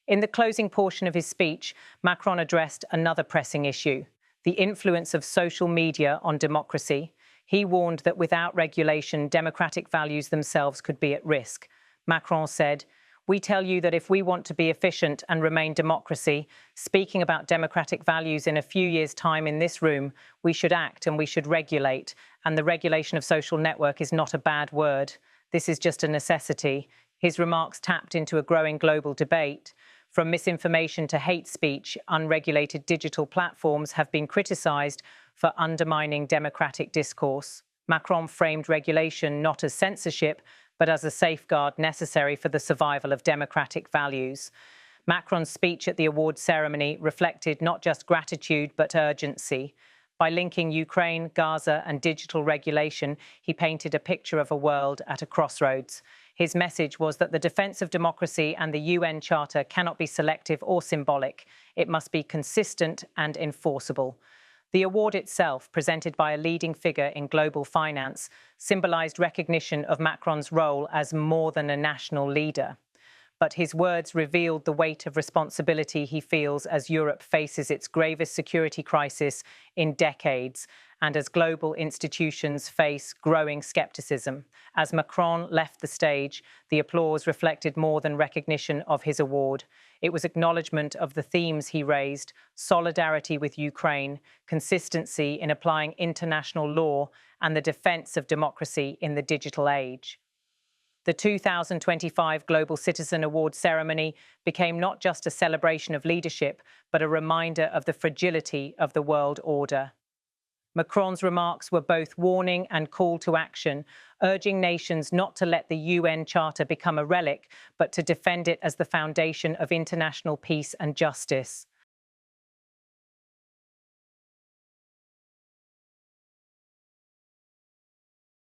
In the closing portion of his speech, Macron addressed another pressing issue: the influence of social media on democracy. He warned that without regulation, democratic values themselves could be at risk. Macron said, "We tell you that if we want to be efficient and remain democracy, speaking about democratic values in a few years' time in this room, we should act and we should regulate. And the regulation of social network is not a bad word. This is just a necessity." His remarks tapped into a growing global debate. From misinformation to hate speech, unregulated digital platforms have been criticised for undermining democratic discourse. Macron framed regulation not as censorship, but as a safeguard necessary for the survival of democratic values. Macron's speech at the awards ceremony reflected not just gratitude, but urgency. By linking Ukraine, Gaza, and digital regulation, he painted a picture of a world at a crossroads. His message was that the defence of democracy and the UN Charter cannot be selective or symbolic. It must be consistent and enforceable. The award itself, presented by a leading figure in global finance, symbolised recognition of Macron's role as more than a national leader. But his words revealed the weight of responsibility he feels as Europe faces its gravest security crisis in decades, and as global institutions face growing scepticism. As Macron left the stage, the applause reflected more than recognition of his award. It was acknowledgement of the themes he raised: solidarity with Ukraine, consistency in applying international law, and the defence of democracy in the digital age. The 2025 Global Citizen Award ceremony became not just a celebration of leadership, but a reminder of the fragility of the world order. Macron's remarks were both warning and call to action, urging nations not to let the UN Charter become a relic, but to defend it as the foundation of international peace and justice.